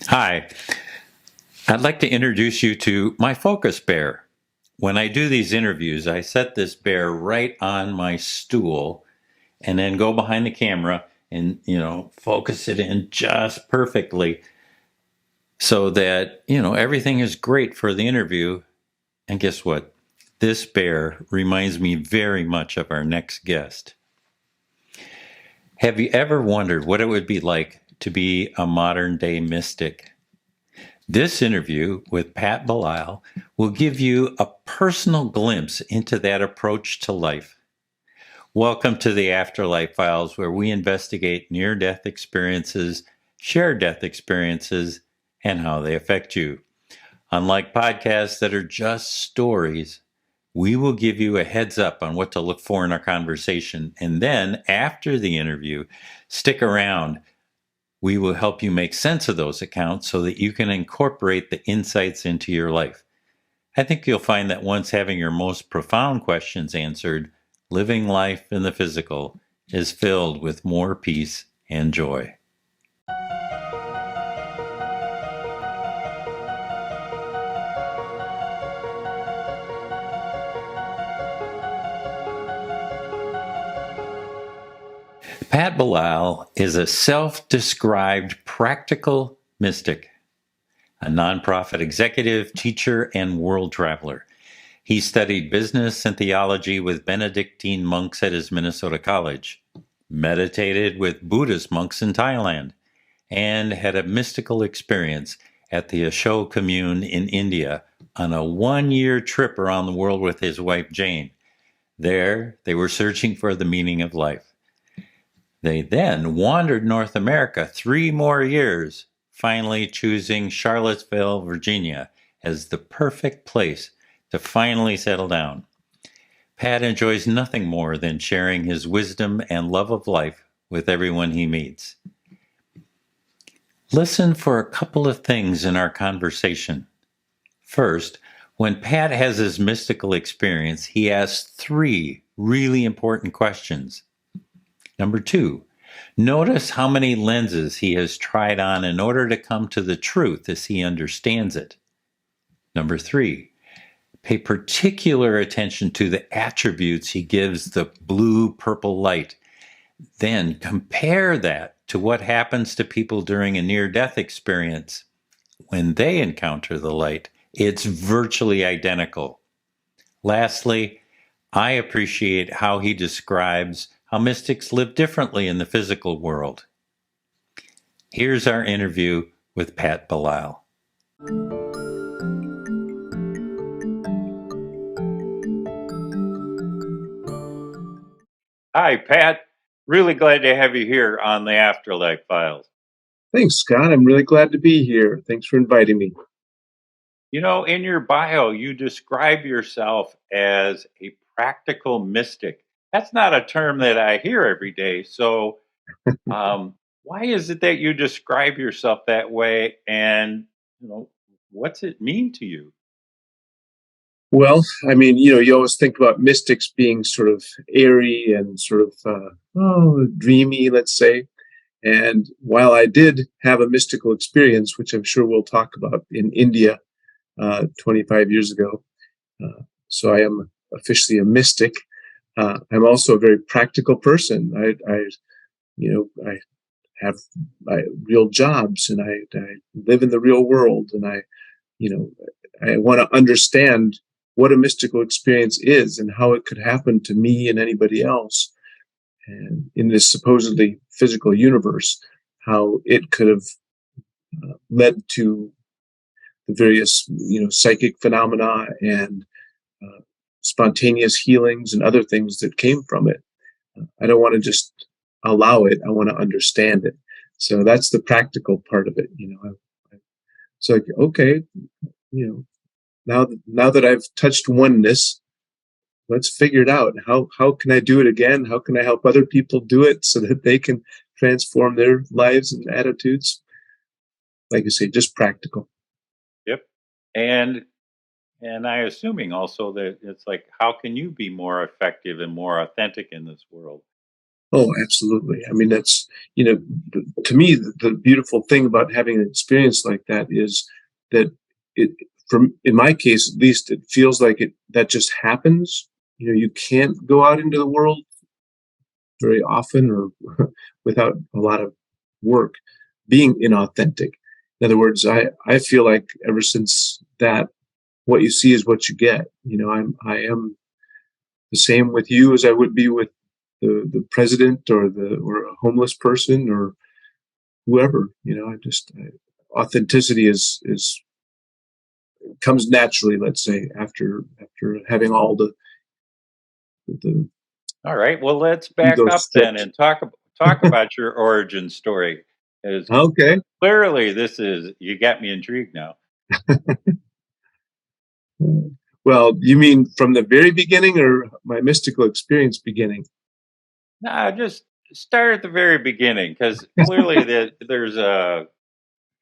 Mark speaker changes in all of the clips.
Speaker 1: Hi, I'd like to introduce you to my focus bear. When I do these interviews, I set this bear right on my stool and then go behind the camera and, focus it in just perfectly so that, everything is great for the interview. And guess what? This bear reminds me very much of our next guest. Have you ever wondered what it would be like to be a modern day mystic? This interview with Pat Belisle will give you a personal glimpse into that approach to life. Welcome to the Afterlife Files, where we investigate near death experiences, shared death experiences, and how they affect you. Unlike podcasts that are just stories, we will give you a heads up on what to look for in our conversation. And then after the interview, stick around. We will help you make sense of those accounts so that you can incorporate the insights into your life. I think you'll find that once having your most profound questions answered, living life in the physical is filled with more peace and joy. Pat Belisle is a self-described practical mystic, a nonprofit executive, teacher, and world traveler. He studied business and theology with Benedictine monks at his Minnesota college, meditated with Buddhist monks in Thailand, and had a mystical experience at the Asho commune in India on a 1-year trip around the world with his wife Jane. There, they were searching for the meaning of life. They then wandered North America 3 more years, finally choosing Charlottesville, Virginia, as the perfect place to finally settle down. Pat enjoys nothing more than sharing his wisdom and love of life with everyone he meets. Listen for a couple of things in our conversation. First, when Pat has his mystical experience, he asks 3 really important questions. Number 2, notice how many lenses he has tried on in order to come to the truth as he understands it. Number 3, pay particular attention to the attributes he gives the blue-purple light. Then compare that to what happens to people during a near-death experience. When they encounter the light, it's virtually identical. Lastly, I appreciate how he describes how mystics live differently in the physical world. Here's our interview with Pat Belisle. Hi, Pat. Really glad to have you here on the Afterlife Files.
Speaker 2: Thanks, Scott. I'm really glad to be here. Thanks for inviting me.
Speaker 1: In your bio, you describe yourself as a practical mystic. That's not a term that I hear every day. So, why is it that you describe yourself that way? And, what's it mean to you?
Speaker 2: Well, you always think about mystics being sort of airy and sort of, dreamy, let's say. And while I did have a mystical experience, which I'm sure we'll talk about in India 25 years ago, so I am officially a mystic. I'm also a very practical person. I have my real jobs, and I live in the real world, and you know, I want to understand what a mystical experience is and how it could happen to me and anybody else, and in this supposedly physical universe, how it could have led to the various, psychic phenomena and uh, spontaneous healings and other things that came from it. I don't want to just allow it. I want to understand it. So that's the practical part of it. It's like, okay, you know, now that I've touched oneness, let's figure it out. How can I do it again? How can I help other people do it so that they can transform their lives and attitudes? Like I say, just practical.
Speaker 1: Yep. And I assuming also that it's like, how can you be more effective and more authentic in this world?
Speaker 2: Oh, absolutely. I mean, that's, to me, the beautiful thing about having an experience like that is that it, from in my case, at least, it feels like that just happens. You can't go out into the world very often or without a lot of work being inauthentic. In other words, I feel like ever since that, what you see is what you get. I am the same with you as I would be with the president or a homeless person or whoever. Authenticity is comes naturally. Let's say after having all the
Speaker 1: All right. Well, let's back
Speaker 2: ego
Speaker 1: up then
Speaker 2: stripped.
Speaker 1: and talk about your origin story. As
Speaker 2: Okay.
Speaker 1: clearly, this is you got me intrigued now.
Speaker 2: Well, you mean from the very beginning or my mystical experience beginning?
Speaker 1: Nah, just start at the very beginning because clearly there's a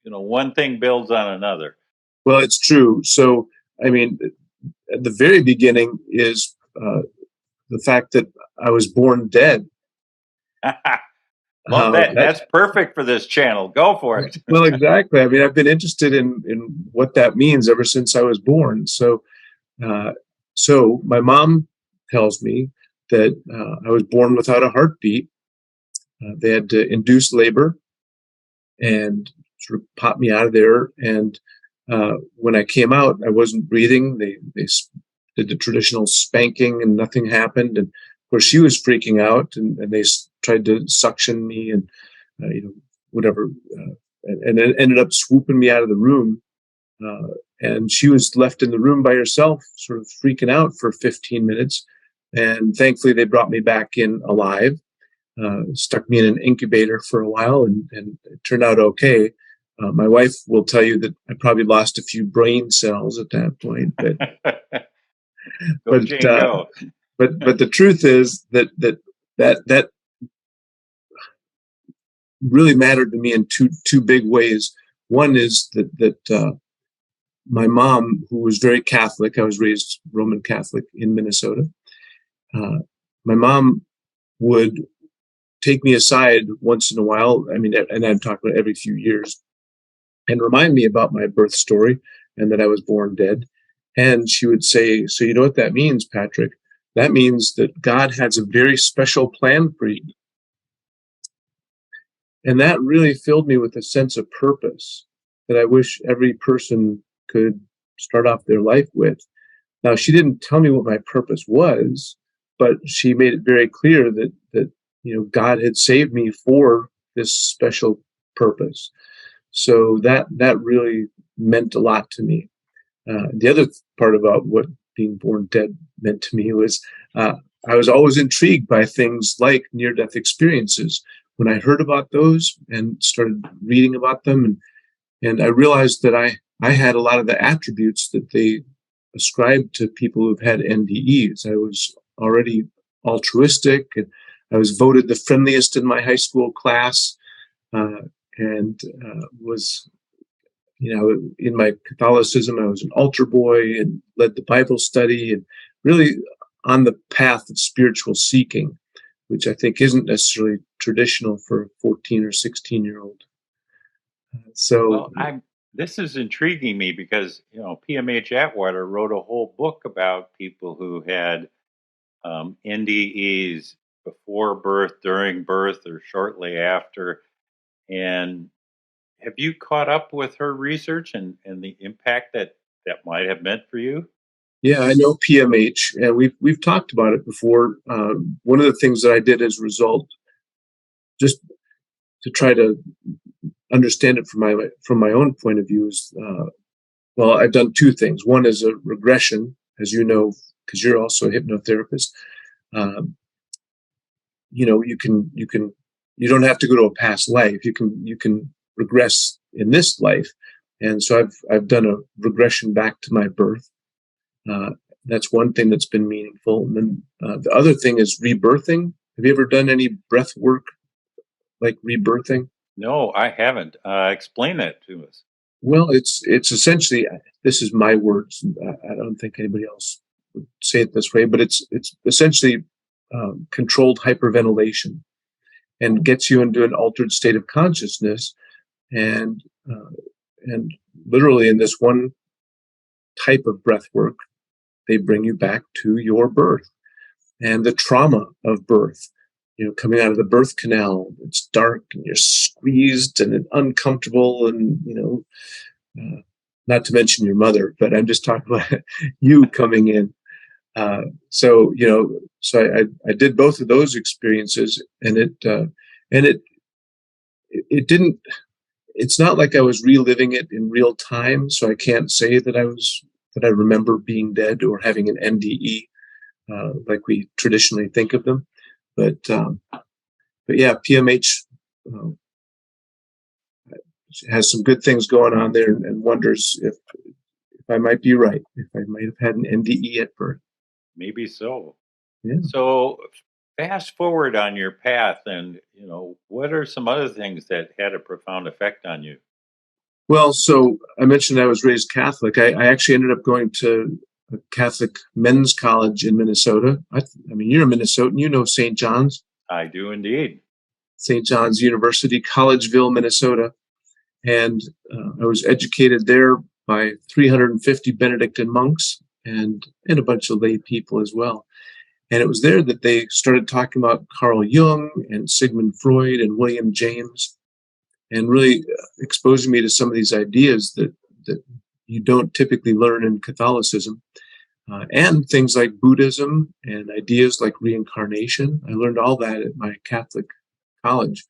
Speaker 1: one thing builds on another.
Speaker 2: Well, it's true. So, I mean, at the very beginning is the fact that I was born dead.
Speaker 1: Love that.
Speaker 2: That
Speaker 1: That's perfect for this channel. Go for it.
Speaker 2: well, exactly. I mean, I've been interested in what that means ever since I was born. Uh, so my mom tells me that I was born without a heartbeat. They had to induce labor and sort of pop me out of there. And when I came out, I wasn't breathing. They did the traditional spanking, and nothing happened. And of course, she was freaking out, and they tried to suction me and whatever, and it ended up swooping me out of the room. And she was left in the room by herself, sort of freaking out for 15 minutes. And thankfully, they brought me back in alive, stuck me in an incubator for a while, and it turned out okay. My wife will tell you that I probably lost a few brain cells at that point,
Speaker 1: Go
Speaker 2: but
Speaker 1: Jane, go.
Speaker 2: but the truth is that really mattered to me in two big ways. One is that my mom, who was very Catholic, I was raised Roman Catholic in Minnesota. Uh, my mom would take me aside once in a while. I mean, and I'm talking about every few years, and remind me about my birth story and that I was born dead. And she would say, "So you know what that means, Patrick? That means that God has a very special plan for you." And that really filled me with a sense of purpose that I wish every person could start off their life with. Now, she didn't tell me what my purpose was, but she made it very clear that God had saved me for this special purpose. So that really meant a lot to me. The other part about what being born dead meant to me was I was always intrigued by things like near-death experiences. When I heard about those and started reading about them, and I realized that I had a lot of the attributes that they ascribed to people who've had NDEs. I was already altruistic, and I was voted the friendliest in my high school class, uh, and was in my Catholicism, I was an altar boy and led the Bible study and really on the path of spiritual seeking, which I think isn't necessarily traditional for a 14 or 16-year-old. So,
Speaker 1: Well, I'm. This is intriguing me because PMH Atwater wrote a whole book about people who had NDEs before birth, during birth, or shortly after. And have you caught up with her research and the impact that might have meant for you?
Speaker 2: yeah, I know PMH, and we've talked about it before. One of the things that I did as a result, just to try to understand it from my own point of view, is well, I've done two things. One is a regression, as you know, because you're also a hypnotherapist. Um, you don't have to go to a past life. You can regress in this life, and so I've done a regression back to my birth. Uh, that's one thing that's been meaningful. And then the other thing is rebirthing. Have you ever done any breath work like rebirthing?
Speaker 1: No, I haven't. Explain that to us.
Speaker 2: Well, it's essentially, this is my words. I don't think anybody else would say it this way, but it's essentially controlled hyperventilation. and gets you into an altered state of consciousness. And and literally in this one type of breath work, they bring you back to your birth and the trauma of birth. Coming out of the birth canal, it's dark and you're squeezed and uncomfortable, and not to mention your mother, but I'm just talking about you coming in. So I did both of those experiences, and it didn't. It's not like I was reliving it in real time, so I can't say that I remember being dead or having an NDE like we traditionally think of them. But yeah, PMH has some good things going on there, and wonders if I might be right, if I might have had an NDE at birth.
Speaker 1: Maybe so.
Speaker 2: Yeah.
Speaker 1: So fast forward on your path, and what are some other things that had a profound effect on you?
Speaker 2: Well, so I mentioned I was raised Catholic. I actually ended up going to a Catholic men's college in Minnesota. I mean, you're a Minnesotan. You know St. John's.
Speaker 1: I do indeed.
Speaker 2: St. John's University, Collegeville, Minnesota. And I was educated there by 350 Benedictine monks and a bunch of lay people as well. And it was there that they started talking about Carl Jung and Sigmund Freud and William James, and really exposing me to some of these ideas that you don't typically learn in Catholicism, and things like Buddhism and ideas like reincarnation. I learned all that at my Catholic college.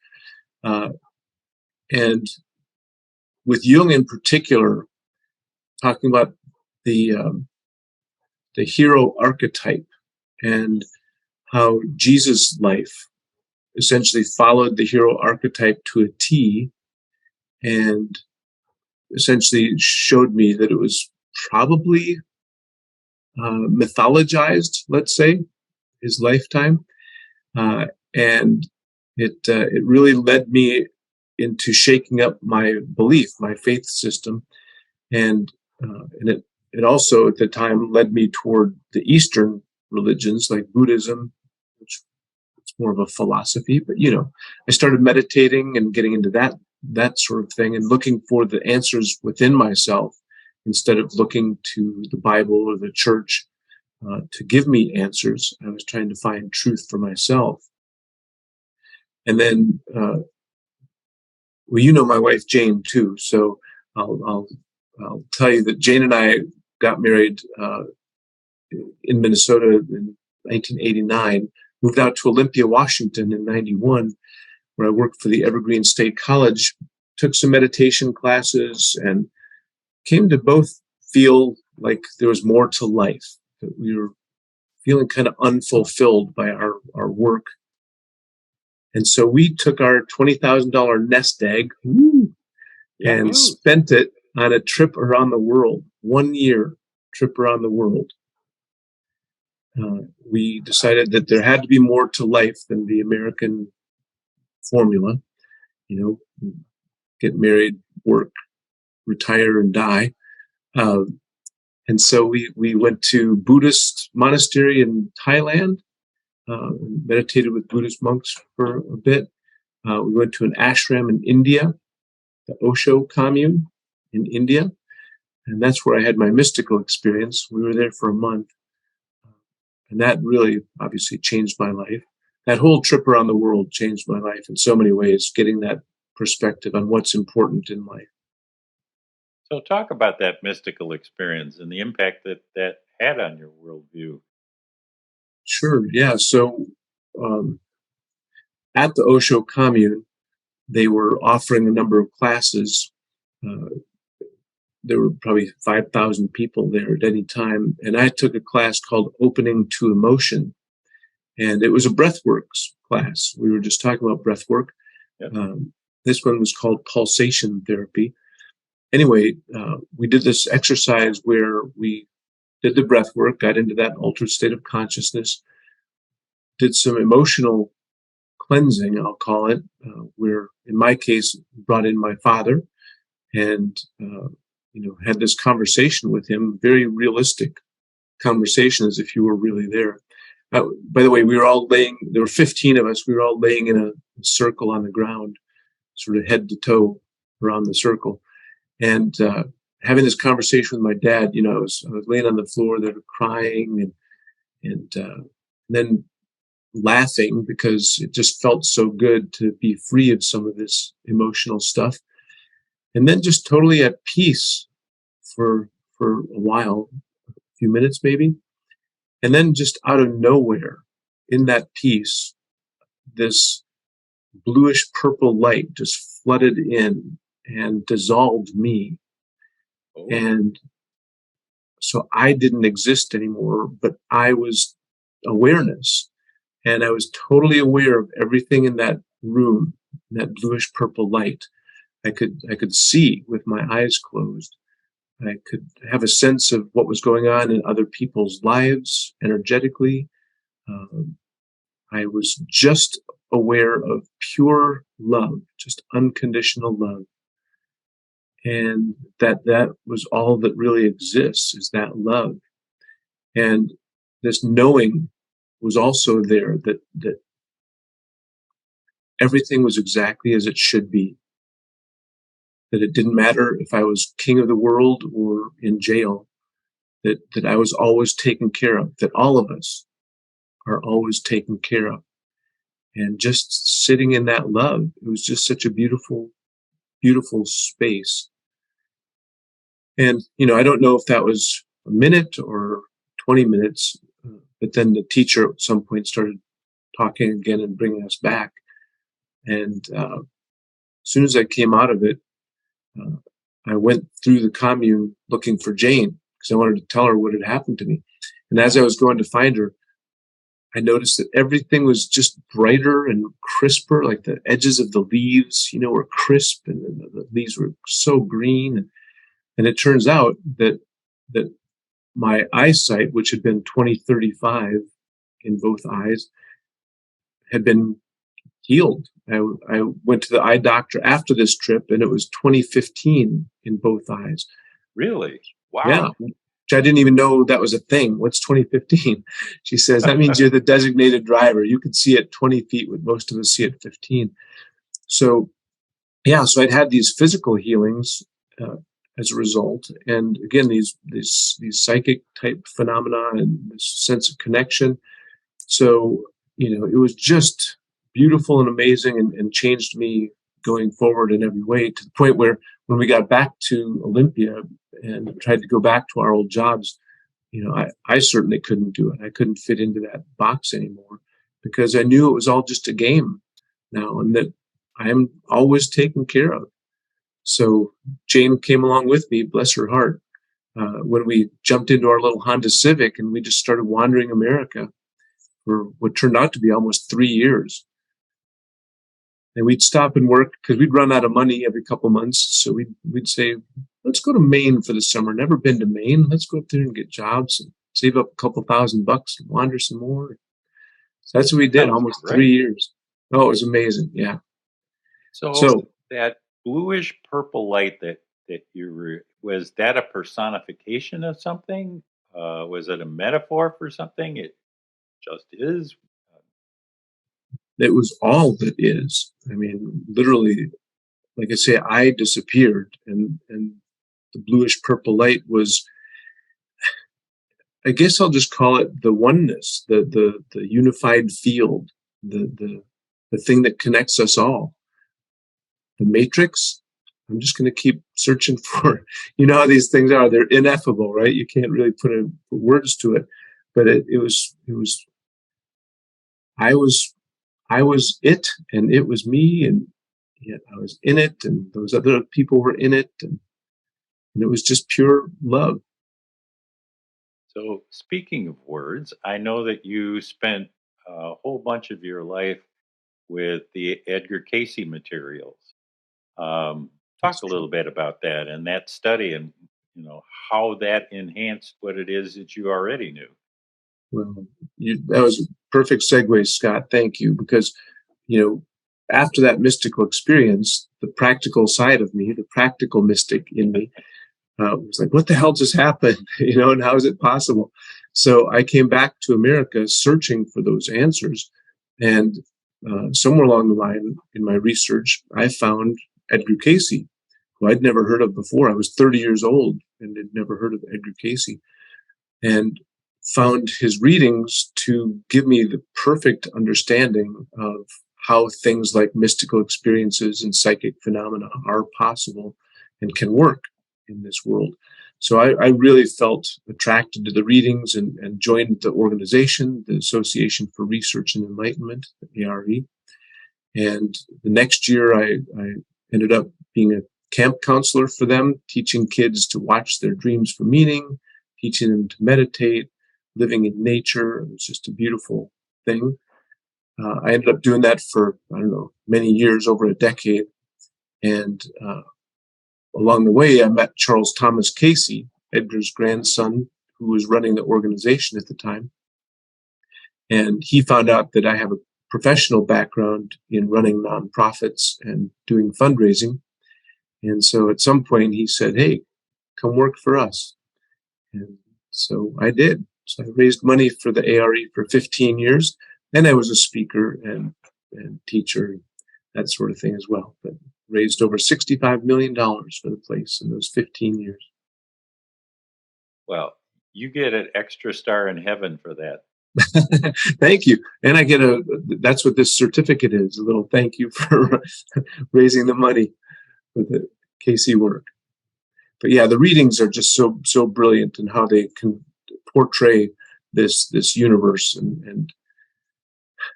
Speaker 2: And with Jung in particular, talking about the hero archetype and how Jesus' life essentially followed the hero archetype to a T, and essentially showed me that it was probably mythologized, let's say, his lifetime, and it really led me into shaking up my belief, my faith system, and it also at the time led me toward the Eastern religions like Buddhism, which it's more of a philosophy. But I started meditating and getting into that sort of thing, and looking for the answers within myself instead of looking to the Bible or the church to give me answers. I was trying to find truth for myself. And then, well, my wife Jane too. So I'll tell you that Jane and I got married in Minnesota in 1989. Moved out to Olympia, Washington in 91, where I worked for the Evergreen State College. Took some meditation classes and came to both feel like there was more to life, that we were feeling kind of unfulfilled by our work. And so we took our $20,000 nest egg and spent it on a trip around the world, 1 year trip around the world. We decided that there had to be more to life than the American formula, get married, work, retire, and die. And so we went to Buddhist monastery in Thailand, meditated with Buddhist monks for a bit. We went to an ashram in India, the Osho commune in India, and that's where I had my mystical experience. We were there for a month, and that really obviously changed my life. That whole trip around the world changed my life in so many ways, getting that perspective on what's important in life.
Speaker 1: So talk about that mystical experience and the impact that had on your worldview.
Speaker 2: Sure, yeah. So at the Osho commune, they were offering a number of classes. There were probably 5,000 people there at any time. And I took a class called Opening to Emotion. And it was a breathworks class. We were just talking about breathwork.
Speaker 1: Yep.
Speaker 2: This one was called pulsation therapy. Anyway, we did this exercise where we did the breathwork, got into that altered state of consciousness, did some emotional cleansing, I'll call it, where in my case, brought in my father and, had this conversation with him, very realistic conversation as if you were really there. By the way, we were all laying, there were 15 of us, we were all laying in a circle on the ground, sort of head to toe around the circle. And having this conversation with my dad, I was laying on the floor there crying and then laughing because it just felt so good to be free of some of this emotional stuff. And then just totally at peace for a while, a few minutes maybe. And then just out of nowhere, in that peace, this bluish purple light just flooded in and dissolved me.
Speaker 1: Oh.
Speaker 2: And so I didn't exist anymore, but I was awareness. And I was totally aware of everything in that room, that bluish purple light. I could see with my eyes closed. I could have a sense of what was going on in other people's lives energetically. I was just aware of pure love, just unconditional love. And that was all that really exists, is that love. And this knowing was also there, that everything was exactly as it should be. That it didn't matter if I was king of the world or in jail, that I was always taken care of, that all of us are always taken care of. And just sitting in that love, it was just such a beautiful, beautiful space. And, I don't know if that was a minute or 20 minutes, but then the teacher at some point started talking again and bringing us back. And as soon as I came out of it, I went through the commune looking for Jane because I wanted to tell her what had happened to me. And as I was going to find her, I noticed that everything was just brighter and crisper, like the edges of the leaves, were crisp and the leaves were so green. And it turns out that my eyesight, which had been 20/35 in both eyes, had been healed. I went to the eye doctor after this trip, and it was 2015 in both eyes.
Speaker 1: Really? Wow.
Speaker 2: Yeah. Which I didn't even know that was a thing. What's 2015? She says, that means you're the designated driver. You can see at 20 feet what most of us see at 15. So, so I'd had these physical healings as a result. And again, these psychic type phenomena and this sense of connection. So, it was just beautiful and amazing and changed me going forward in every way, to the point where when we got back to Olympia and tried to go back to our old jobs, I certainly couldn't do it. I couldn't fit into that box anymore because I knew it was all just a game now and that I'm always taken care of. So Jane came along with me, bless her heart, when we jumped into our little Honda Civic and we just started wandering America for what turned out to be almost 3 years. And we'd stop and work because we'd run out of money every couple months. So we'd say, let's go to Maine for the summer. Never been to Maine. Let's go up there and get jobs and save up a couple $1,000 and wander some more. So that's what we did, almost 3 years. Oh, it was amazing. Yeah.
Speaker 1: So that bluish purple light that you were, was that a personification of something? Was it a metaphor for something? It just is.
Speaker 2: It was all that is. I mean, literally, like I say, I disappeared, and the bluish purple light was, I guess I'll just call it the oneness, the unified field, the thing that connects us all. The matrix, I'm just going to keep searching for, how these things are. They're ineffable, right? You can't really put words to it, but I was it, and it was me, and yet I was in it, and those other people were in it, and it was just pure love.
Speaker 1: So speaking of words, I know that you spent a whole bunch of your life with the Edgar Cayce materials. Talk a little bit about that and that study, and how that enhanced what it is that you already knew.
Speaker 2: Well, that was a perfect segue, Scott. Thank you, because after that mystical experience, the practical side of me, the practical mystic in me, was like, what the hell just happened? And how is it possible? So I came back to America searching for those answers. And somewhere along the line in my research, I found Edgar Cayce, who I'd never heard of before. I was 30 years old and had never heard of Edgar Cayce, and found his readings to give me the perfect understanding of how things like mystical experiences and psychic phenomena are possible and can work in this world. So I really felt attracted to the readings and joined the organization, the Association for Research and Enlightenment, the ARE. And the next year, I ended up being a camp counselor for them, teaching kids to watch their dreams for meaning, teaching them to meditate, living in nature. It was just a beautiful thing. I ended up doing that for, I don't know, many years, over a decade. And along the way, I met Charles Thomas Cayce, Edgar's grandson, who was running the organization at the time. And he found out that I have a professional background in running nonprofits and doing fundraising. And so at some point he said, "Hey, come work for us." And so I did. So I raised money for the ARE for 15 years. And I was a speaker and teacher, that sort of thing as well. But raised over $65 million for the place in those 15 years.
Speaker 1: Well, you get an extra star in heaven for that.
Speaker 2: Thank you. And I get that's what this certificate is, a little thank you for raising the money for the Cayce work. But yeah, the readings are just so brilliant in how they can portray this universe, and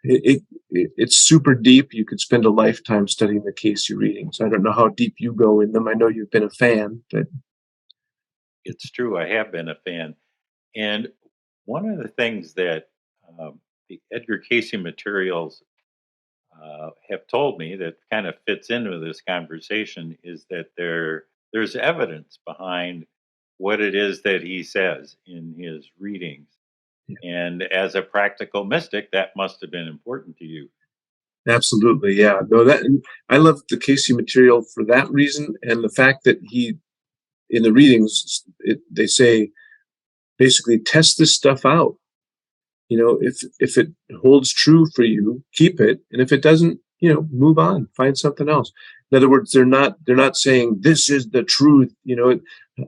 Speaker 2: it's super deep. You could spend a lifetime studying the Cayce readings. I don't know how deep you go in them. I know you've been a fan, but
Speaker 1: It's true. I have been a fan. And one of the things that the Edgar Cayce materials have told me that kind of fits into this conversation is that there's evidence behind what it is that he says in his readings.
Speaker 2: yeah,
Speaker 1: And as a practical mystic, that must have been important to you.
Speaker 2: absolutely, yeah. No, that I love the Cayce material for that reason, and the fact that he in the readings they say basically test this stuff out. If it holds true for you, keep it, and if it doesn't, move on, find something else. In other words, they're not saying this is the truth.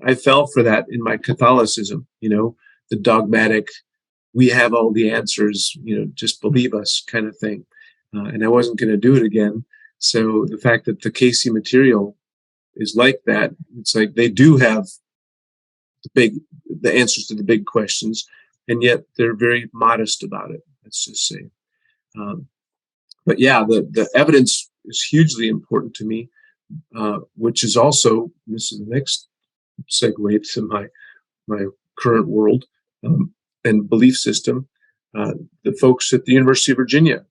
Speaker 2: I fell for that in my Catholicism. The dogmatic, we have all the answers. Just believe us, kind of thing. And I wasn't going to do it again. So the fact that the Cayce material is like that, it's like they do have the answers to the big questions, and yet they're very modest about it. Let's just say. But yeah, the evidence is hugely important to me, which is also, this is the next segue to my current world and belief system. The folks at the University of Virginia,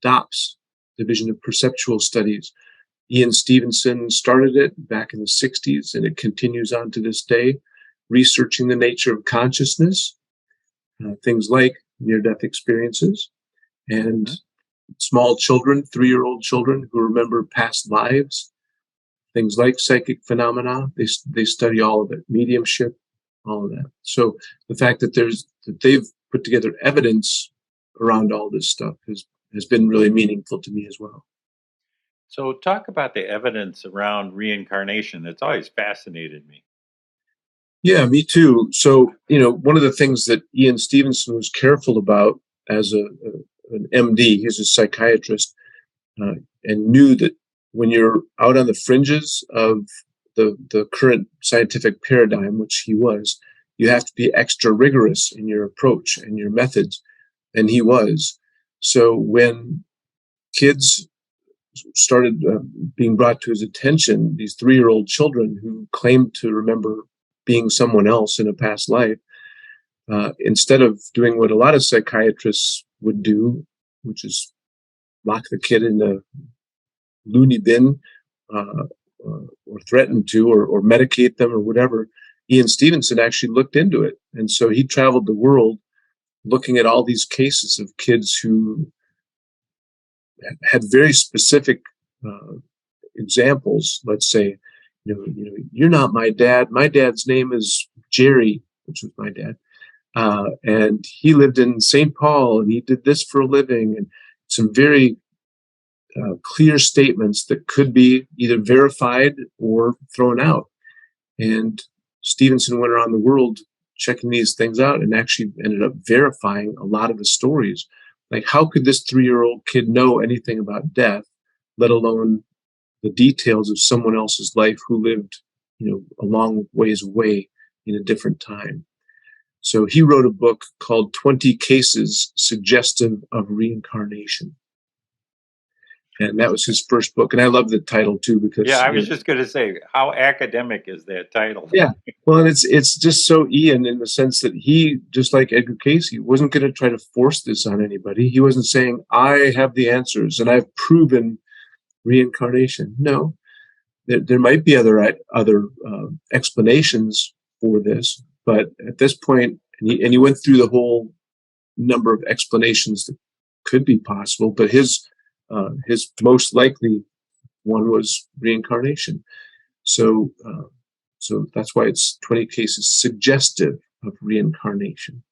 Speaker 2: DOPS, Division of Perceptual Studies, Ian Stevenson started it back in the 60s, and it continues on to this day, researching the nature of consciousness, things like near-death experiences, and small children, 3-year-old children who remember past lives, things like psychic phenomena. They study all of it, mediumship, all of that. So the fact that they've put together evidence around all this stuff has been really meaningful to me as well.
Speaker 1: So, talk about the evidence around reincarnation. It's always fascinated me.
Speaker 2: Yeah, me too. So, one of the things that Ian Stevenson was careful about as an MD, he's a psychiatrist, and knew that when you're out on the fringes of the current scientific paradigm, which he was, you have to be extra rigorous in your approach and your methods, and he was. So when kids started being brought to his attention, these 3-year-old children who claimed to remember being someone else in a past life, instead of doing what a lot of psychiatrists would do, which is lock the kid in the loony bin, or threaten to, or medicate them or whatever, Ian Stevenson actually looked into it. And so he traveled the world looking at all these cases of kids who had very specific examples. Let's say, you're not my dad. My dad's name is Jerry, which was my dad. And he lived in St. Paul, and he did this for a living, and some very clear statements that could be either verified or thrown out. And Stevenson went around the world checking these things out and actually ended up verifying a lot of the stories. Like, how could this 3-year-old kid know anything about death, let alone the details of someone else's life who lived, a long ways away in a different time? So he wrote a book called 20 Cases Suggestive of Reincarnation. And that was his first book. And I love the title too, because
Speaker 1: Yeah, I was just going to say, how academic is that title?
Speaker 2: yeah, well, and it's just so Ian in the sense that he, just like Edgar Cayce, wasn't going to try to force this on anybody. He wasn't saying, I have the answers and I've proven reincarnation. No, there might be other explanations for this, but at this point, and he went through the whole number of explanations that could be possible, but his most likely one was reincarnation. So that's why it's 20 cases suggestive of reincarnation.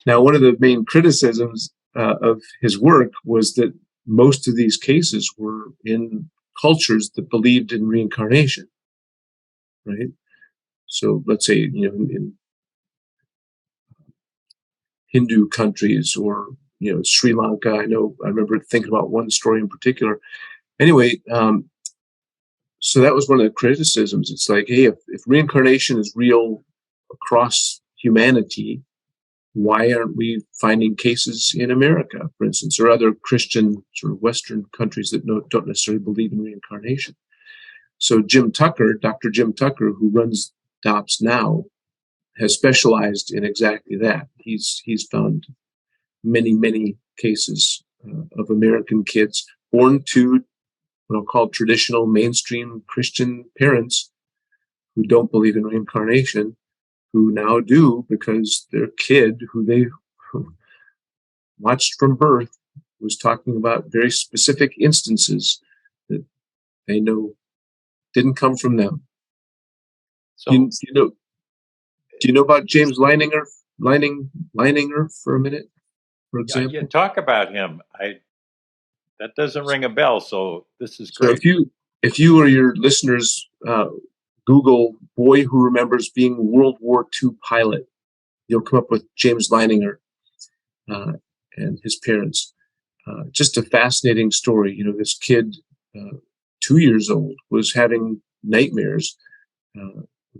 Speaker 2: Now, one of the main criticisms of his work was that most of these cases were in cultures that believed in reincarnation, right? So let's say, in Hindu countries or, Sri Lanka. I remember thinking about one story in particular. Anyway, so that was one of the criticisms. It's like, hey, if reincarnation is real across humanity, why aren't we finding cases in America, for instance, or other Christian sort of Western countries that don't necessarily believe in reincarnation? So Dr. Jim Tucker, who runs DOPS now, has specialized in exactly that. He's found many cases of American kids born to what I'll call traditional mainstream Christian parents who don't believe in reincarnation, who now do because their kid, who they watched from birth, was talking about very specific instances that they know didn't come from them.
Speaker 1: So,
Speaker 2: do you know about James Leininger for a minute, for example?
Speaker 1: Yeah, talk about him. That doesn't ring a bell, so this is
Speaker 2: So
Speaker 1: great.
Speaker 2: if you or your listeners Google "boy who remembers being World War II pilot," you'll come up with James Leininger and his parents. Just a fascinating story. This kid, 2 years old, was having nightmares,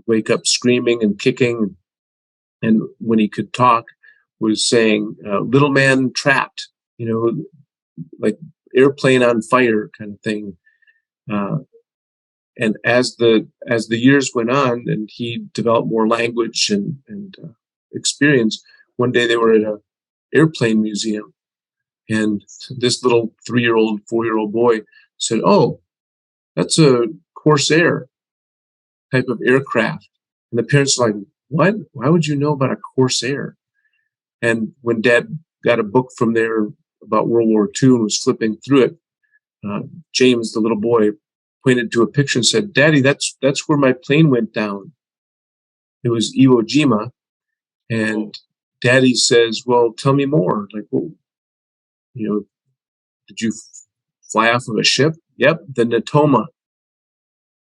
Speaker 2: wake up screaming and kicking, and when he could talk, was saying, "Little man trapped," like airplane on fire kind of thing. And as the years went on, and he developed more language and experience, one day they were at an airplane museum, and this little 3-year-old, 4-year-old boy said, "Oh, that's a Corsair type of aircraft." And the parents were like, "What? Why would you know about a Corsair?" And when Dad got a book from there about World War II and was flipping through it, James, the little boy, pointed to a picture and said, "Daddy, that's where my plane went down." It was Iwo Jima. And Daddy says, "Well, tell me more. Like, well, did you fly off of a ship?" "Yep, the Natoma."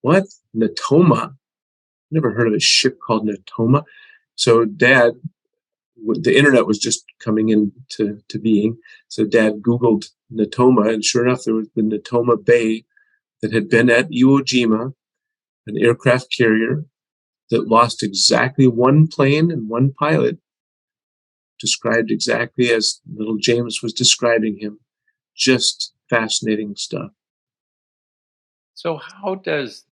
Speaker 2: "What? Natoma? Never heard of a ship called Natoma." So Dad, the internet was just coming into being. So Dad Googled Natoma, and sure enough, there was the Natoma Bay that had been at Iwo Jima, an aircraft carrier that lost exactly one plane and one pilot, described exactly as little James was describing him. Just fascinating stuff.
Speaker 1: So, how does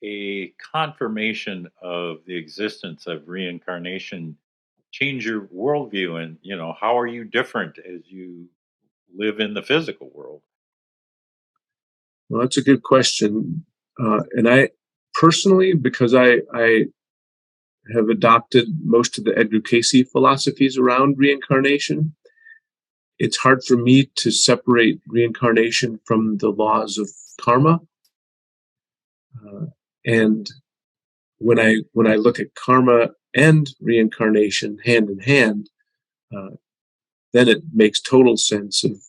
Speaker 1: a confirmation of the existence of reincarnation change your worldview? And, how are you different as you live in the physical world?
Speaker 2: Well, that's a good question. And I personally, because I have adopted most of the Edgar Cayce philosophies around reincarnation, it's hard for me to separate reincarnation from the laws of karma. And when I look at karma and reincarnation hand in hand, then it makes total sense of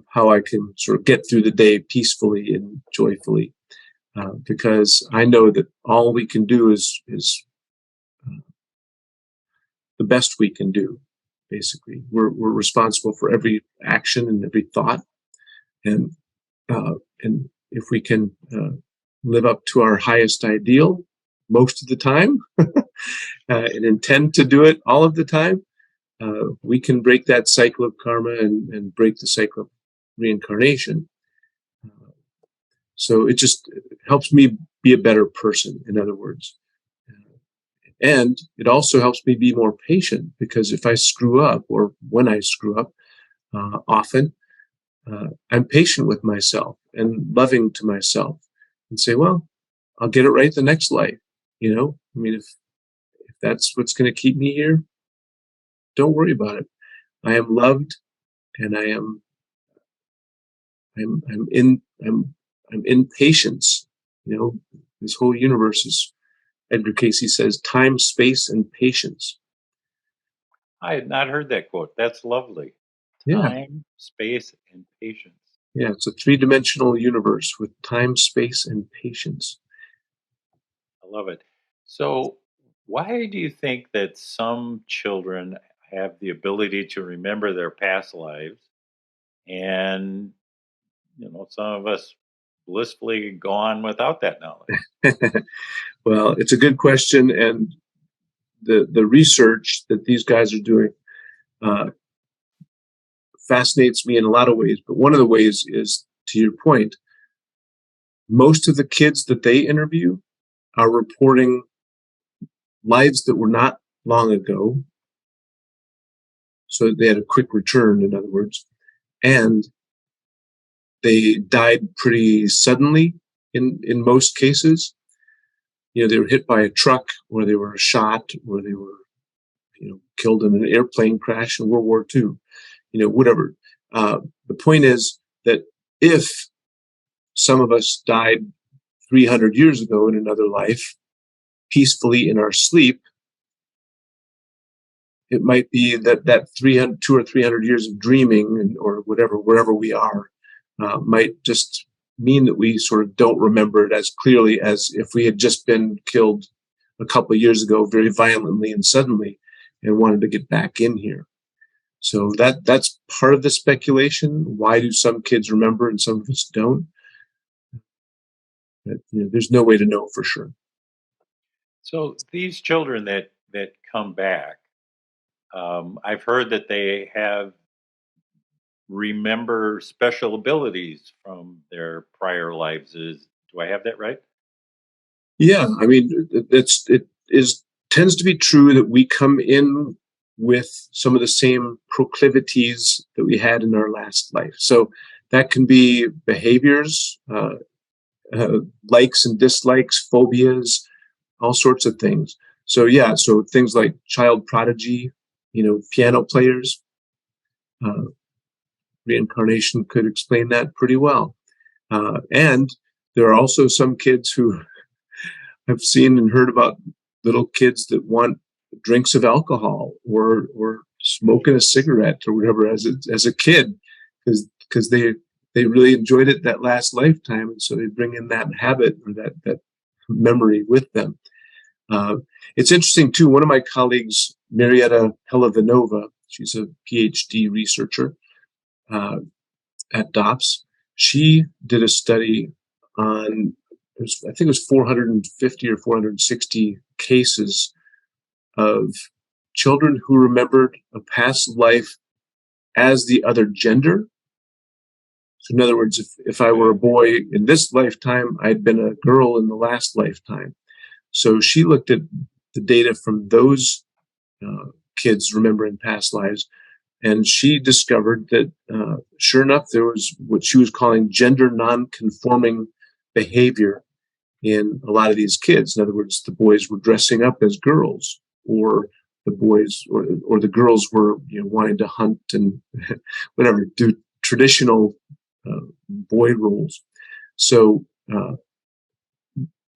Speaker 2: how I can sort of get through the day peacefully and joyfully, because I know that all we can do is the best we can do. Basically, we're responsible for every action and every thought, and if we can live up to our highest ideal most of the time, and intend to do it all of the time, we can break that cycle of karma and break the cycle of reincarnation. So it just helps me be a better person, in other words. And it also helps me be more patient, because if I screw up, or when I screw up, often, I'm patient with myself and loving to myself and say, well, I'll get it right the next life. I mean, if that's what's going to keep me here, don't worry about it. I am loved, and I'm in patience. This whole universe is, Edgar Cayce says, time, space, and patience.
Speaker 1: I had not heard that quote. That's lovely.
Speaker 2: Yeah.
Speaker 1: Time, space, and patience.
Speaker 2: Yeah, it's a three-dimensional universe with time, space, and patience.
Speaker 1: I love it. So, why do you think that some children have the ability to remember their past lives, and some of us blissfully go on without that knowledge?
Speaker 2: Well, it's a good question, and the research that these guys are doing fascinates me in a lot of ways. But one of the ways is, to your point, most of the kids that they interview are reporting lives that were not long ago. So they had a quick return, in other words, and they died pretty suddenly in most cases. They were hit by a truck, or they were shot, or they were killed in an airplane crash in World War II. Whatever. The point is that if some of us died 300 years ago in another life, peacefully in our sleep, it might be that 200 or 300 years of dreaming, or whatever, wherever we are, might just mean that we sort of don't remember it as clearly as if we had just been killed a couple of years ago very violently and suddenly, and wanted to get back in here. So that's part of the speculation. Why do some kids remember and some of us don't? But, there's no way to know for sure.
Speaker 1: So these children that come back, I've heard that they remember special abilities from their prior lives. Do I have that right?
Speaker 2: Yeah, I mean, tends to be true that we come in with some of the same proclivities that we had in our last life. So that can be behaviors, likes and dislikes, phobias, all sorts of things. So yeah, so things like child prodigy, piano players, reincarnation could explain that pretty well. And there are also some kids who have seen and heard about little kids that want drinks of alcohol, or smoking a cigarette or whatever as a kid, because they really enjoyed it that last lifetime, and so they bring in that habit or that memory with them. It's interesting too. One of my colleagues, Marietta Helavanova, she's a PhD researcher at DOPS. She did a study on, I think it was 450 or 460 cases of children who remembered a past life as the other gender. So in other words, if I were a boy in this lifetime, I'd been a girl in the last lifetime. So she looked at the data from those kids remembering past lives, and she discovered that, sure enough, there was what she was calling gender non-conforming behavior in a lot of these kids. In other words, the boys were dressing up as girls, or the boys or the girls were wanting to hunt and whatever, do traditional boy roles. So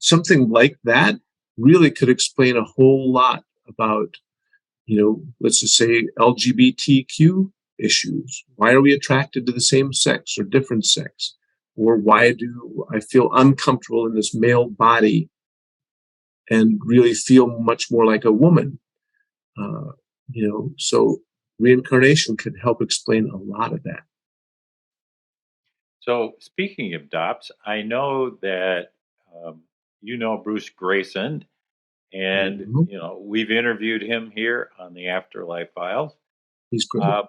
Speaker 2: something like that really could explain a whole lot about, let's just say LGBTQ issues. Why are we attracted to the same sex or different sex? Or why do I feel uncomfortable in this male body and really feel much more like a woman? So reincarnation could help explain a lot of that.
Speaker 1: So, speaking of DOPS, I know that Bruce Grayson, and
Speaker 2: Mhm.
Speaker 1: we've interviewed him here on the Afterlife Files.
Speaker 2: He's great.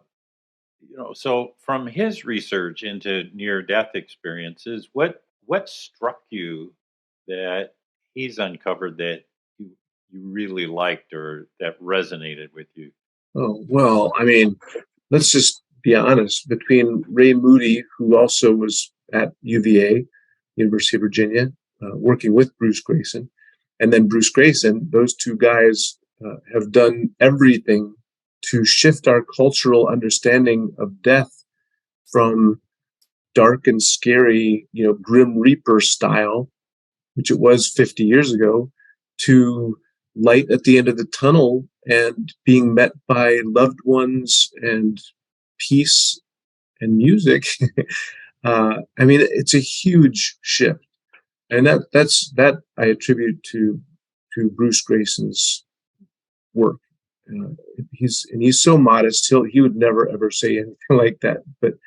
Speaker 1: So from his research into near-death experiences, what struck you that he's uncovered that you really liked or that resonated with you?
Speaker 2: Oh, well, I mean, let's just be honest. Between Ray Moody, who also was at UVA, University of Virginia, working with Bruce Grayson, and then Bruce Grayson, those two guys have done everything to shift our cultural understanding of death from dark and scary, Grim Reaper style, which it was 50 years ago, to light at the end of the tunnel and being met by loved ones and peace and music. I mean, it's a huge shift, and that I attribute to Bruce Grayson's work. He's so modest. He would never ever say anything like that. But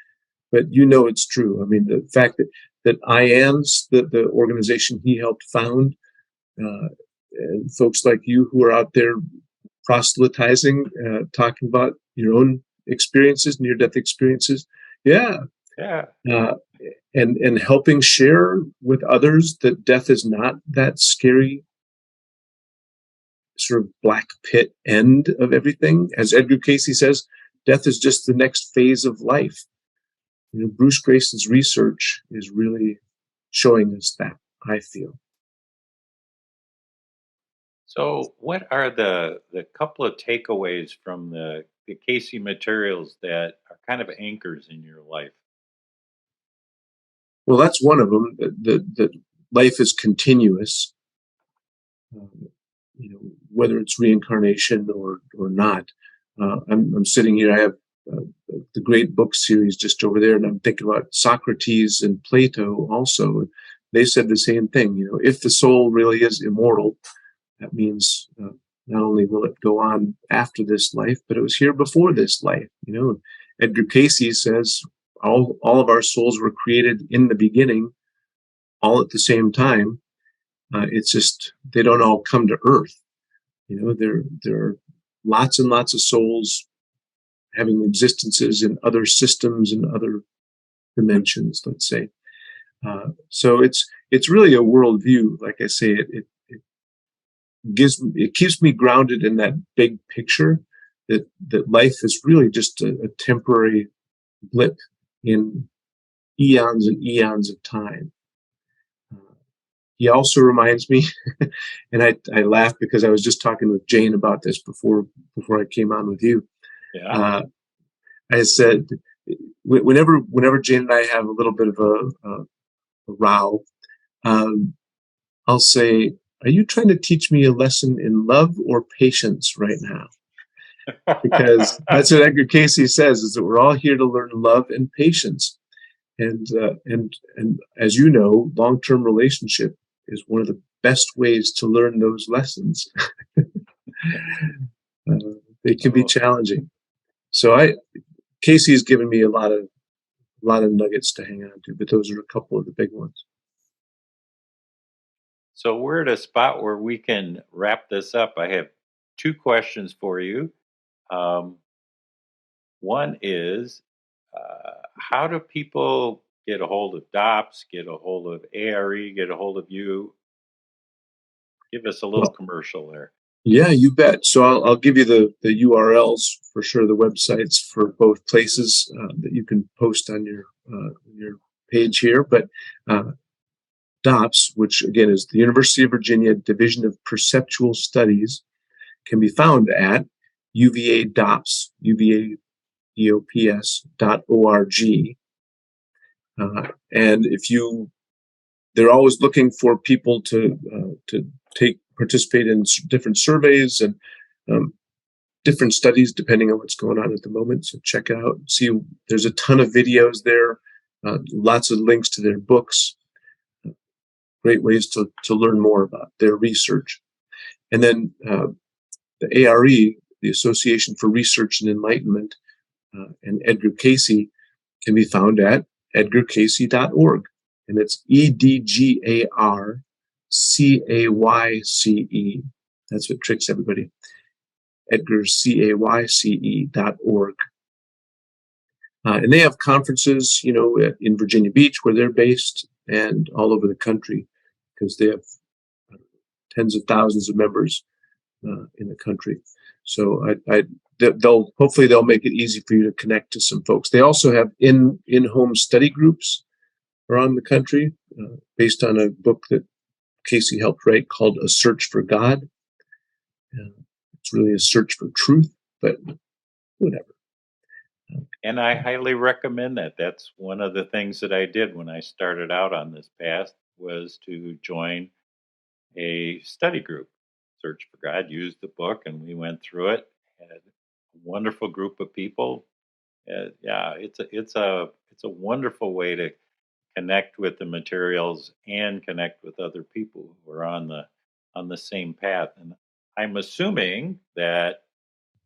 Speaker 2: it's true. I mean, the fact that IANS, the organization he helped found, and folks like you who are out there proselytizing, talking about your own experiences, near-death experiences, yeah,
Speaker 1: Yeah.
Speaker 2: And helping share with others that death is not that scary sort of black pit end of everything. As Edgar Cayce says, death is just the next phase of life. Bruce Grayson's research is really showing us that, I feel.
Speaker 1: So, what are the couple of takeaways from the Casey materials that are kind of anchors in your life?
Speaker 2: Well, that's one of them. That life is continuous. Um, whether it's reincarnation or not. I'm sitting here. I have the great book series just over there, and I'm thinking about Socrates and Plato also. They said the same thing. If the soul really is immortal, that means not only will it go on after this life, but it was here before this life. Edgar Cayce says all of our souls were created in the beginning, all at the same time. It's just they don't all come to Earth. There are lots and lots of souls having existences in other systems and other dimensions, let's say. So it's really a worldview. Like I say, it keeps me grounded in that big picture that life is really just a temporary blip in eons and eons of time. He also reminds me, and I laugh because I was just talking with Jane about this before I came on with you.
Speaker 1: Yeah.
Speaker 2: I said, whenever Jane and I have a little bit of a row, I'll say, "Are you trying to teach me a lesson in love or patience right now?" Because that's what Edgar Cayce says: is that we're all here to learn love and patience. And as you know, long-term relationship is one of the best ways to learn those lessons. They can be challenging. So Cayce has given me a lot of nuggets to hang on to, but those are a couple of the big ones.
Speaker 1: So we're at a spot where we can wrap this up. I have two questions for you. One is, how do people get a hold of DOPS, get a hold of ARE, get a hold of you? Give us a little commercial there.
Speaker 2: Yeah, you bet. So I'll give you the URLs for sure, the websites for both places that you can post on your page here. But DOPS, which again is the University of Virginia Division of Perceptual Studies, can be found at UVA-DOPS, UVA-DOPS.org. And if you they're always looking for people to participate in different surveys and different studies depending on what's going on at the moment. So check it out. See, there's a ton of videos there, lots of links to their books, great ways to learn more about their research. And then the ARE, the Association for Research and Enlightenment, and Edgar Cayce can be found at edgarcayce.org. And it's EDGARCAYCE. That's what tricks everybody. EdgarCayce.org. And they have conferences, in Virginia Beach, where they're based, and all over the country, because they have tens of thousands of members in the country. So they'll make it easy for you to connect to some folks. They also have in-home study groups around the country, based on a book that Cayce helped write called A Search for God. It's really a search for truth, but whatever.
Speaker 1: And I highly recommend that. That's one of the things that I did when I started out on this path, was to join a study group, Search for God, used the book, and we went through it. Had a wonderful group of people. Yeah, it's a wonderful way to connect with the materials and connect with other people who are on the same path. And I'm assuming that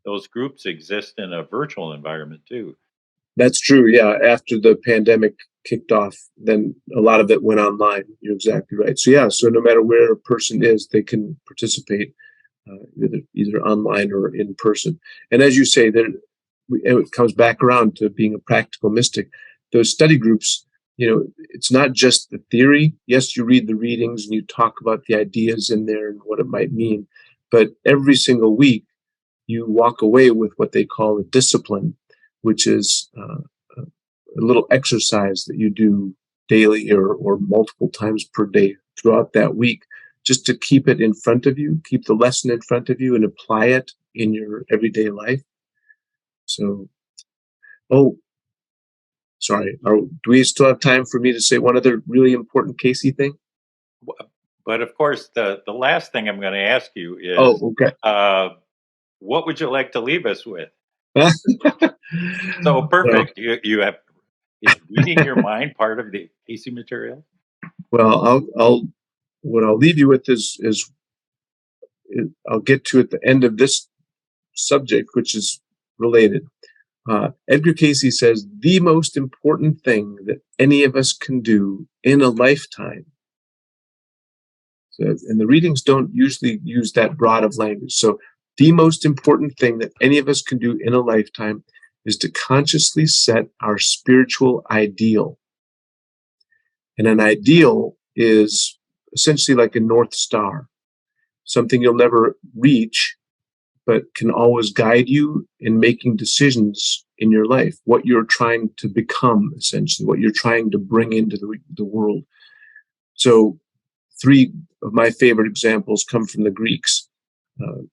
Speaker 1: those groups exist in a virtual environment too.
Speaker 2: That's true. Yeah. After the pandemic kicked off, then a lot of it went online. You're exactly right. So yeah, so no matter where a person is, they can participate either online or in person. And as you say, it comes back around to being a practical mystic. Those study groups, it's not just the theory. Yes, you read the readings and you talk about the ideas in there and what it might mean, but every single week you walk away with what they call a discipline, which is a little exercise that you do daily or multiple times per day throughout that week, just to keep it in front of you, keep the lesson in front of you and apply it in your everyday life. So, sorry, do we still have time for me to say one other really important Cayce thing?
Speaker 1: But of course, the last thing I'm going to ask you is,
Speaker 2: okay.
Speaker 1: What would you like to leave us with? So perfect. Well, you have, is reading your mind part of the Cayce material?
Speaker 2: Well, what I'll leave you with is I'll get to at the end of this subject, which is related. Edgar Cayce says the most important thing that any of us can do in a lifetime. So, and the readings don't usually use that broad of language. So the most important thing that any of us can do in a lifetime is to consciously set our spiritual ideal. And an ideal is essentially like a North Star, something you'll never reach, but can always guide you in making decisions in your life, what you're trying to become, essentially, what you're trying to bring into the world. So 3 of my favorite examples come from the Greeks.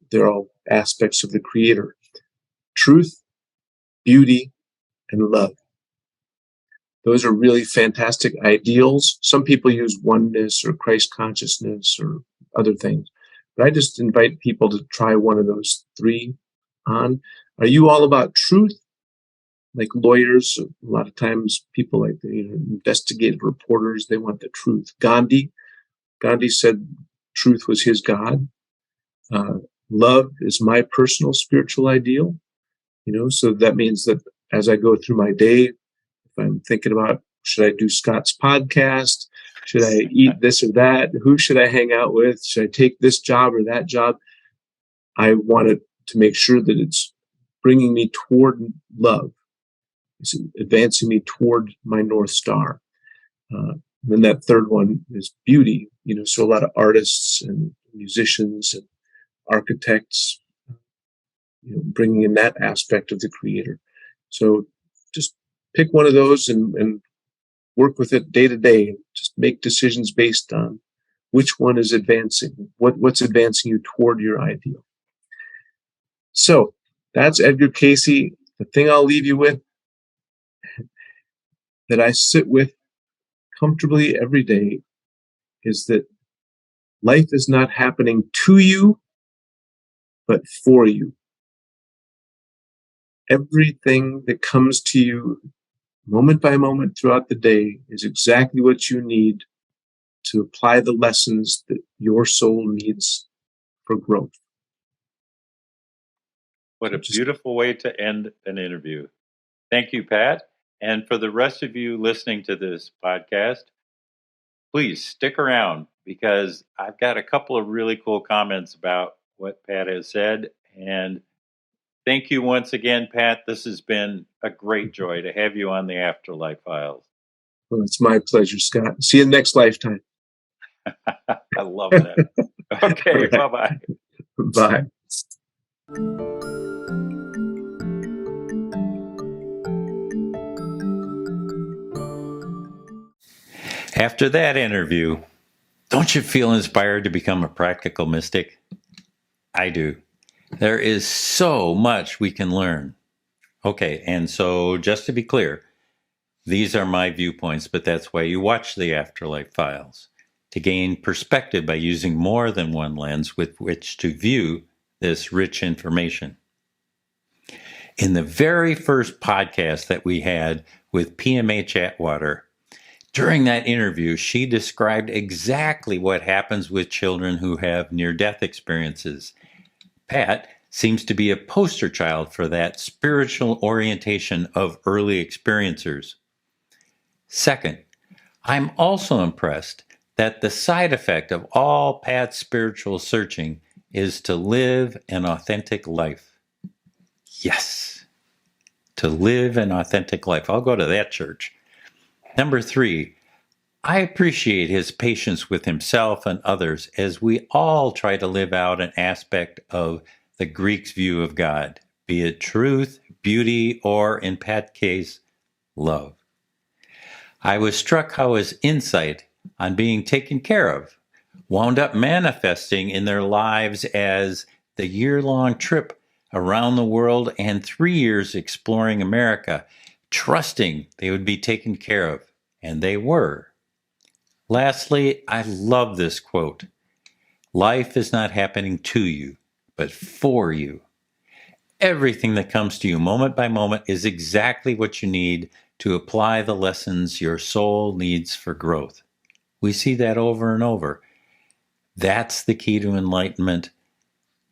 Speaker 2: They're all aspects of the Creator: truth, beauty, and love. Those are really fantastic ideals. Some people use oneness or Christ consciousness or other things, but I just invite people to try one of those 3 on. Are you all about truth? Like lawyers, a lot of times people like investigative reporters, they want the truth. Gandhi said truth was his God. Love is my personal spiritual ideal. So that means that as I go through my day, if I'm thinking about, should I do Scott's podcast? Should I eat this or that? Who should I hang out with? Should I take this job or that job? I wanted to make sure that it's bringing me toward love. It's advancing me toward my North Star. Then that 3rd one is beauty. So a lot of artists and musicians and architects, bringing in that aspect of the Creator. So just pick one of those and work with it day to day. Just make decisions based on which one is advancing, what's advancing you toward your ideal. So that's Edgar Cayce. The thing I'll leave you with, that I sit with comfortably every day, is that life is not happening to you, but for you. Everything that comes to you moment by moment throughout the day is exactly what you need to apply the lessons that your soul needs for growth.
Speaker 1: What a beautiful way to end an interview. Thank you, Pat. And for the rest of you listening to this podcast, please stick around because I've got a couple of really cool comments about what Pat has said. And thank you once again, Pat. This has been a great joy to have you on the Afterlife Files.
Speaker 2: Well, it's my pleasure, Scott. See you next lifetime.
Speaker 1: I love that. Okay,
Speaker 2: Right.
Speaker 1: bye-bye.
Speaker 2: Bye.
Speaker 1: After that interview, don't you feel inspired to become a practical mystic? I do. There is so much we can learn. Okay, and so just to be clear, these are my viewpoints, but that's why you watch the Afterlife Files, to gain perspective by using more than one lens with which to view this rich information. In the very first podcast that we had with PMH Atwater, during that interview, she described exactly what happens with children who have near-death experiences. Pat seems to be a poster child for that spiritual orientation of early experiencers. Second, I'm also impressed that the side effect of all Pat's spiritual searching is to live an authentic life. Yes, to live an authentic life. I'll go to that church. Number 3, I appreciate his patience with himself and others as we all try to live out an aspect of the Greek's view of God, be it truth, beauty, or, in Pat's case, love. I was struck how his insight on being taken care of wound up manifesting in their lives as the year-long trip around the world and 3 years exploring America, trusting they would be taken care of, and they were. Lastly, I love this quote. Life is not happening to you, but for you. Everything that comes to you moment by moment is exactly what you need to apply the lessons your soul needs for growth. We see that over and over. That's the key to enlightenment,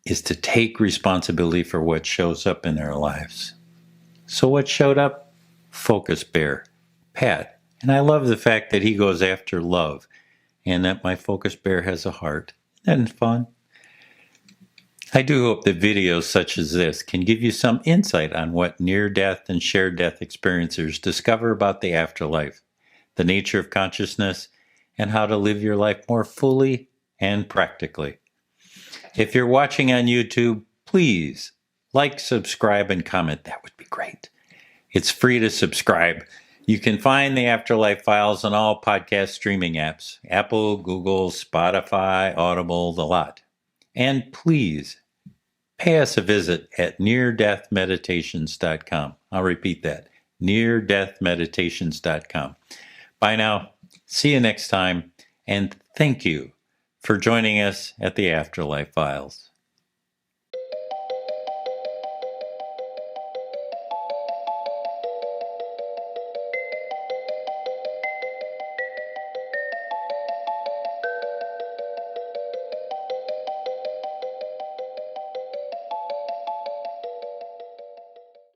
Speaker 1: is to take responsibility for what shows up in our lives. So what showed up? Focus Bear, Pat. And I love the fact that he goes after love and that my Focus Bear has a heart. Isn't that fun? I do hope that videos such as this can give you some insight on what near-death and shared-death experiencers discover about the afterlife, the nature of consciousness, and how to live your life more fully and practically. If you're watching on YouTube, please like, subscribe, and comment. That would be great. It's free to subscribe. You can find the Afterlife Files on all podcast streaming apps, Apple, Google, Spotify, Audible, the lot. And please pay us a visit at neardeathmeditations.com. I'll repeat that, neardeathmeditations.com. Bye now. See you next time. And thank you for joining us at the Afterlife Files.